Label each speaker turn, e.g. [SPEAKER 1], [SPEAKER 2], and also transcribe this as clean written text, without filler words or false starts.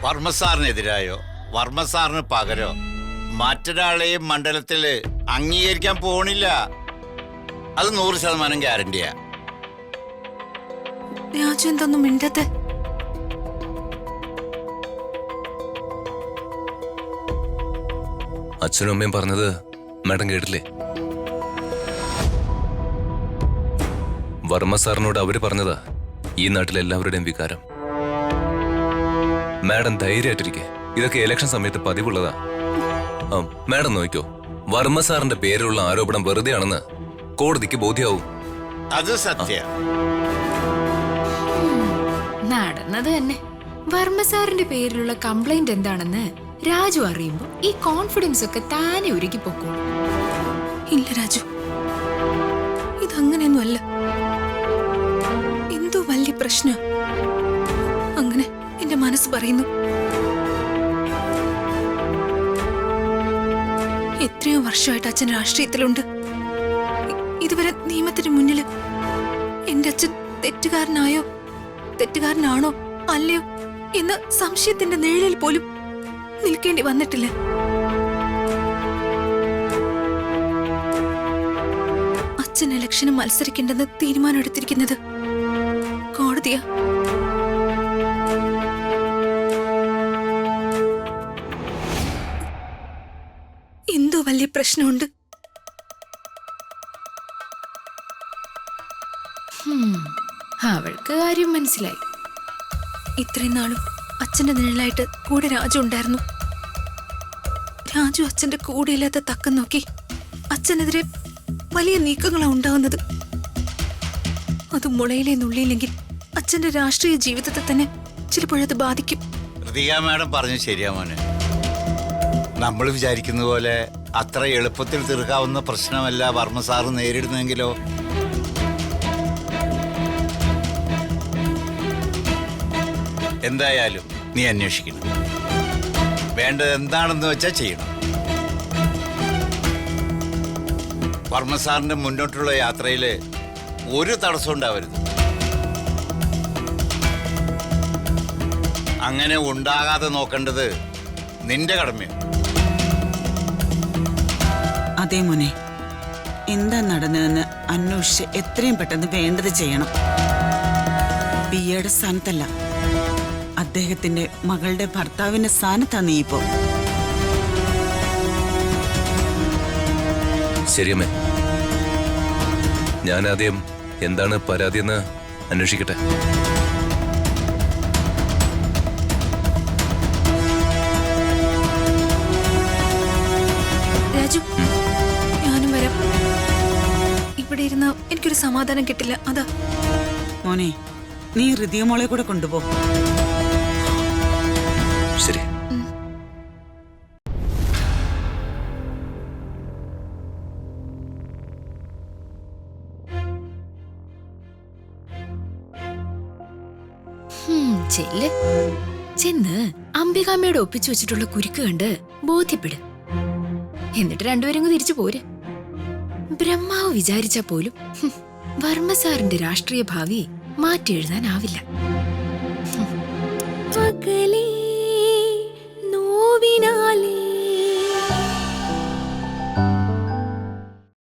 [SPEAKER 1] വർമ്മസാറിനെതിരായോ വർമ്മസാറിന് പകരോ മറ്റൊരാളെയും മണ്ഡലത്തില് അംഗീകരിക്കാൻ പോണില്ല. അത് 100% ഗ്യാരണ്ടിയാ.
[SPEAKER 2] രാജു എന്തൊന്നും മിണ്ടത്തെ?
[SPEAKER 3] അച്ഛനും അമ്മയും പറഞ്ഞത് മാഡം കേട്ടില്ലേ? വർമ്മ സാറിനോട് അവര് പറഞ്ഞതാ ഈ നാട്ടിലെല്ലാവരുടെയും വികാരം. മാഡം ധൈര്യമായിട്ടിരിക്കെ, ഇതൊക്കെ ഇലക്ഷൻ സമയത്ത് പതിവുള്ളതാ. മാഡം നോക്കിക്കോ, വർമ്മ സാറിന്റെ പേരിലുള്ള ആരോപണം വെറുതെയാണെന്ന് കോടതിക്ക് ബോധ്യാവും.
[SPEAKER 1] അത് സത്യം.
[SPEAKER 2] നടന്നത് തന്നെ. വർമ്മ സാറിന്റെ പേരിലുള്ള കംപ്ലൈന്റ് എന്താണെന്ന് രാജു അറിയുമ്പോ ഈ കോൺഫിഡൻസ് ഒക്കെ താനെ ഒരുക്കി പൊക്കോളൂ. ഇല്ല രാജു, ഇതങ്ങനെയൊന്നും അല്ല. എന്തോ വലിയ പ്രശ്നം അങ്ങനെ എന്റെ മനസ്സ് പറയുന്നു. എത്രയോ വർഷമായിട്ട് അച്ഛൻ രാഷ്ട്രീയത്തിലുണ്ട്. ഇതുവരെ നിയമത്തിന് മുന്നില് എന്റെ അച്ഛൻ തെറ്റുകാരനാണോ അല്ലയോ എന്ന് സംശയത്തിന്റെ നിഴലിൽ പോലും നിൽക്കേണ്ടി വന്നിട്ടില്ല. അച്ഛൻ ഇലക്ഷന് മത്സരിക്കേണ്ടെന്ന് തീരുമാനമെടുത്തിരിക്കുന്നത് കോടതിയാ. എന്തോ വലിയ പ്രശ്നമുണ്ട്. അവൾക്ക് കാര്യം മനസ്സിലായി. ഇത്രയും നാളും അച്ഛന്റെ നിഴലായിട്ട് കൂടെ രാജു ഉണ്ടായിരുന്നു. രാജു അച്ഛന്റെ കൂടെയില്ലാത്ത തക്കം നോക്കി അച്ഛനെതിരെ വലിയ നീക്കങ്ങളാ ഉണ്ടാവുന്നത്. അത് മുളയിലെ നുള്ളിയില്ലെങ്കിൽ അച്ഛന്റെ രാഷ്ട്രീയ ജീവിതത്തെ തന്നെ ചിലപ്പോഴത് ബാധിക്കും.
[SPEAKER 1] മാഡം പറഞ്ഞു ശരിയാ മോനെ. നമ്മൾ വിചാരിക്കുന്ന പോലെ അത്ര എളുപ്പത്തിൽ തീർക്കാവുന്ന പ്രശ്നമല്ല വർമ്മ സാറ് നേരിടുന്നെങ്കിലോ. എന്തായാലും നീ അന്വേഷിക്കണം. വേണ്ടത് എന്താണെന്ന് വെച്ചാൽ ചെയ്യണം. വർമ്മ സാറിന്റെ മുന്നോട്ടുള്ള യാത്രയില് ഒരു തടസ്സം ഉണ്ടാവരുത്. അങ്ങനെ ഉണ്ടാകാതെ നോക്കേണ്ടത് നിന്റെ കടമയാണ്.
[SPEAKER 4] അതേ മോനെ, എന്താ നടന്നതെന്ന് അന്വേഷിച്ച് എത്രയും പെട്ടെന്ന് വേണ്ടത് ചെയ്യണം. പിയുടെ സ്ഥാനത്തല്ല, അദ്ദേഹത്തിന്റെ മകളുടെ ഭർത്താവിന്റെ സ്ഥാനത്താ നീ ഇപ്പോ.
[SPEAKER 3] ശരിയമ്മേ, ഞാൻ ആദ്യം എന്താണ് പരാതിയെന്ന് അന്വേഷിക്കട്ടെ.
[SPEAKER 2] രാജു, ഞാനും വരാം. ഇവിടെ ഇരുന്ന എനിക്കൊരു സമാധാനം കിട്ടില്ല. അതാ.
[SPEAKER 4] മോനെ, നീ ഹൃദയമോളെ കൂടെ കൊണ്ടുപോ.
[SPEAKER 3] ശരി.
[SPEAKER 2] ചെന്ന് അംബികാമ്മയോട് ഒപ്പിച്ചു വെച്ചിട്ടുള്ള കുരുക്ക് കണ്ട് ബോധ്യപ്പെട്. എന്നിട്ട് രണ്ടുപേരും തിരിച്ചു പോര്. ബ്രഹ്മാവ് വിചാരിച്ച പോലും വർമ്മ സാറിന്റെ രാഷ്ട്രീയ ഭാവി മാറ്റി എഴുതാനാവില്ല. നോവിനാലേ